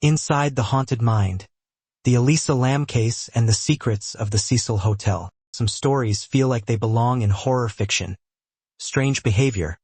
Inside the Haunted Mind, the Elisa Lam case and the secrets of the Cecil Hotel. Some stories feel like they belong in horror fiction. Strange behavior,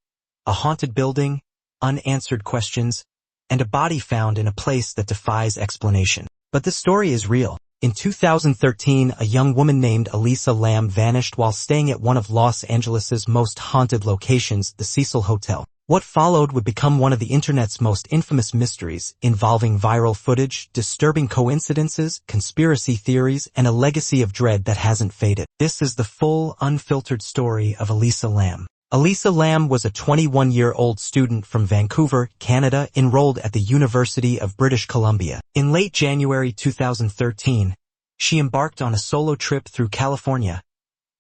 a haunted building, unanswered questions, and a body found in a place that defies explanation. But the story is real. In 2013, a young woman named Elisa Lam vanished while staying at one of Los Angeles' most haunted locations, the Cecil Hotel. What followed would become one of the internet's most infamous mysteries, involving viral footage, disturbing coincidences, conspiracy theories, and a legacy of dread that hasn't faded. This is the full, unfiltered story of Elisa Lam. Elisa Lam was a 21-year-old student from Vancouver, Canada, enrolled at the University of British Columbia. In late January 2013, she embarked on a solo trip through California,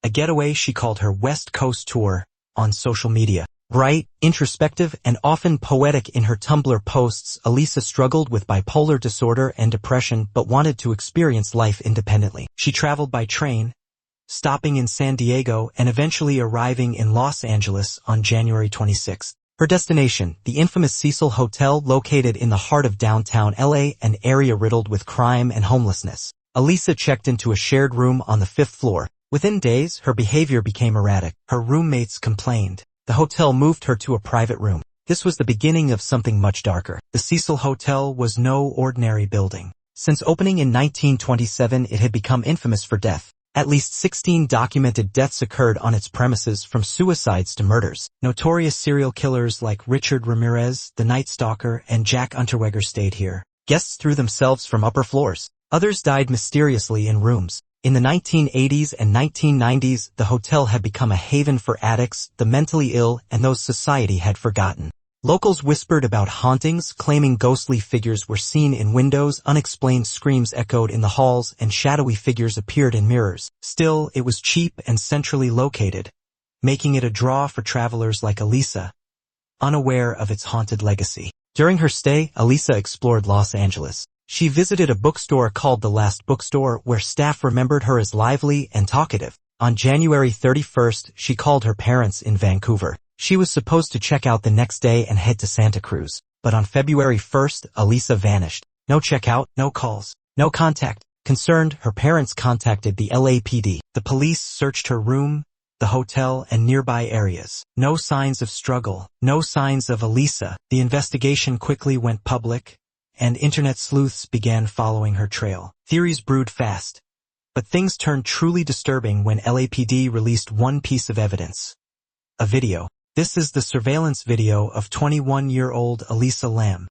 a getaway she called her West Coast tour, on social media. Bright, introspective, and often poetic in her Tumblr posts, Elisa struggled with bipolar disorder and depression but wanted to experience life independently. She traveled by train, stopping in San Diego and eventually arriving in Los Angeles on January 26. Her destination, the infamous Cecil Hotel located in the heart of downtown LA, an area riddled with crime and homelessness. Elisa checked into a shared room on the 5th floor. Within days, her behavior became erratic. Her roommates complained. The hotel moved her to a private room. This was the beginning of something much darker. The Cecil Hotel was no ordinary building. Since opening in 1927, it had become infamous for death. At least 16 documented deaths occurred on its premises, from suicides to murders. Notorious serial killers like Richard Ramirez, the Night Stalker, and Jack Unterweger stayed here. Guests threw themselves from upper floors. Others died mysteriously in rooms. In the 1980s and 1990s, the hotel had become a haven for addicts, the mentally ill, and those society had forgotten. Locals whispered about hauntings, claiming ghostly figures were seen in windows, unexplained screams echoed in the halls, and shadowy figures appeared in mirrors. Still, it was cheap and centrally located, making it a draw for travelers like Elisa, unaware of its haunted legacy. During her stay, Elisa explored Los Angeles. She visited a bookstore called The Last Bookstore, where staff remembered her as lively and talkative. On January 31st, she called her parents in Vancouver. She was supposed to check out the next day and head to Santa Cruz. But on February 1st, Elisa vanished. No checkout, no calls, no contact. Concerned, her parents contacted the LAPD. The police searched her room, the hotel, and nearby areas. No signs of struggle, no signs of Elisa. The investigation quickly went public, and internet sleuths began following her trail. Theories brewed fast, but things turned truly disturbing when LAPD released one piece of evidence. A video. This is the surveillance video of 21-year-old Elisa Lam.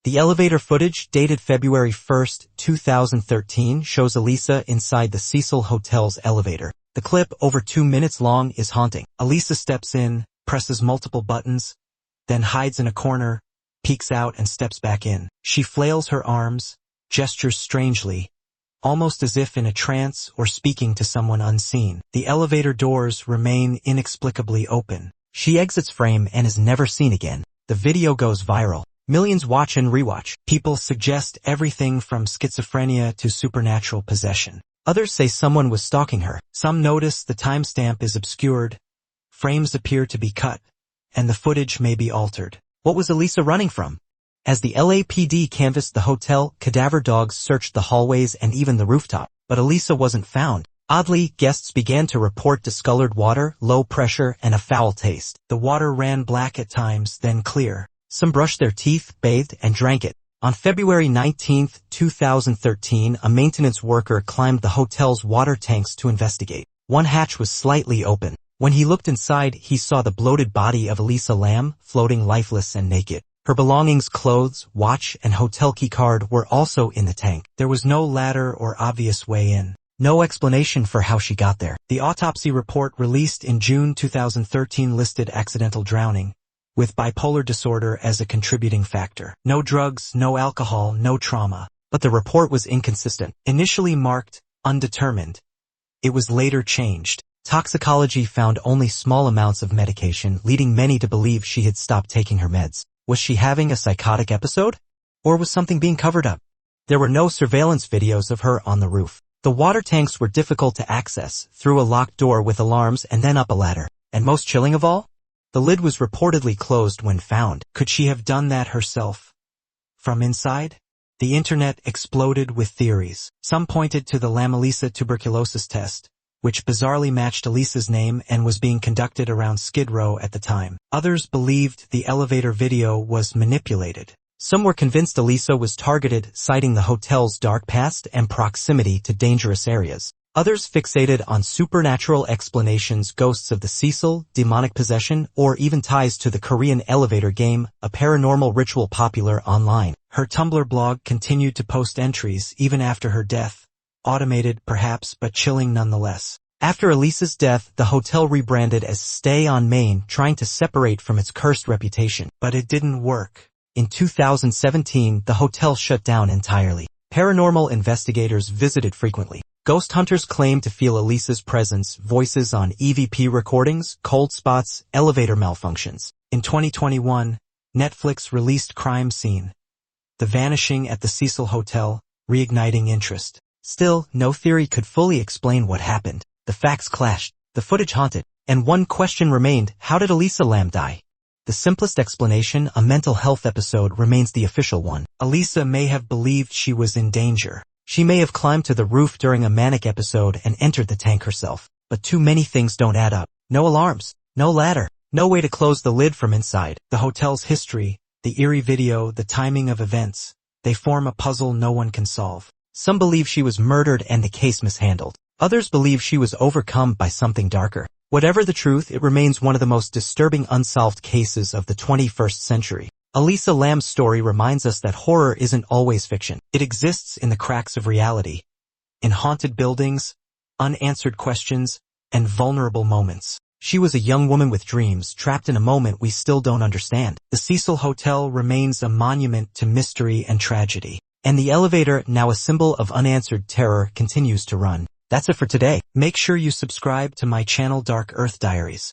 The elevator footage, dated February 1, 2013, shows Elisa inside the Cecil Hotel's elevator. The clip, over 2 minutes long, is haunting. Elisa steps in, presses multiple buttons, then hides in a corner, peeks out and steps back in. She flails her arms, gestures strangely, almost as if in a trance or speaking to someone unseen. The elevator doors remain inexplicably open. She exits frame and is never seen again. The video goes viral. Millions watch and rewatch. People suggest everything from schizophrenia to supernatural possession. Others say someone was stalking her. Some notice the timestamp is obscured, frames appear to be cut, and the footage may be altered. What was Elisa running from? As the LAPD canvassed the hotel, cadaver dogs searched the hallways and even the rooftop, but Elisa wasn't found. Oddly, guests began to report discolored water, low pressure, and a foul taste. The water ran black at times, then clear. Some brushed their teeth, bathed, and drank it. On February 19, 2013, a maintenance worker climbed the hotel's water tanks to investigate. One hatch was slightly open. When he looked inside, he saw the bloated body of Elisa Lam, floating lifeless and naked. Her belongings, clothes, watch, and hotel keycard were also in the tank. There was no ladder or obvious way in. No explanation for how she got there. The autopsy report released in June 2013 listed accidental drowning, with bipolar disorder as a contributing factor. No drugs, no alcohol, no trauma. But the report was inconsistent. Initially marked undetermined, it was later changed. Toxicology found only small amounts of medication, leading many to believe she had stopped taking her meds. Was she having a psychotic episode? Or was something being covered up? There were no surveillance videos of her on the roof. The water tanks were difficult to access, through a locked door with alarms and then up a ladder. And most chilling of all? The lid was reportedly closed when found. Could she have done that herself? From inside? The internet exploded with theories. Some pointed to the Lam-Elisa tuberculosis test, which bizarrely matched Elisa's name and was being conducted around Skid Row at the time. Others believed the elevator video was manipulated. Some were convinced Elisa was targeted, citing the hotel's dark past and proximity to dangerous areas. Others fixated on supernatural explanations, ghosts of the Cecil, demonic possession, or even ties to the Korean elevator game, a paranormal ritual popular online. Her Tumblr blog continued to post entries even after her death. Automated, perhaps, but chilling nonetheless. After Elisa's death, the hotel rebranded as Stay on Main, trying to separate from its cursed reputation. But it didn't work. In 2017, the hotel shut down entirely. Paranormal investigators visited frequently. Ghost hunters claimed to feel Elisa's presence, voices on EVP recordings, cold spots, elevator malfunctions. In 2021, Netflix released Crime Scene: The Vanishing at the Cecil Hotel, reigniting interest. Still, no theory could fully explain what happened. The facts clashed, the footage haunted, and one question remained: how did Elisa Lam die? The simplest explanation, a mental health episode, remains the official one. Elisa may have believed she was in danger. She may have climbed to the roof during a manic episode and entered the tank herself. But too many things don't add up. No alarms, no ladder, no way to close the lid from inside. The hotel's history, the eerie video, the timing of events, they form a puzzle no one can solve. Some believe she was murdered and the case mishandled. Others believe she was overcome by something darker. Whatever the truth, it remains one of the most disturbing unsolved cases of the 21st century. Elisa Lam's story reminds us that horror isn't always fiction. It exists in the cracks of reality, in haunted buildings, unanswered questions, and vulnerable moments. She was a young woman with dreams, trapped in a moment we still don't understand. The Cecil Hotel remains a monument to mystery and tragedy. And the elevator, now a symbol of unanswered terror, continues to run. That's it for today. Make sure you subscribe to my channel Dark Earth Diaries.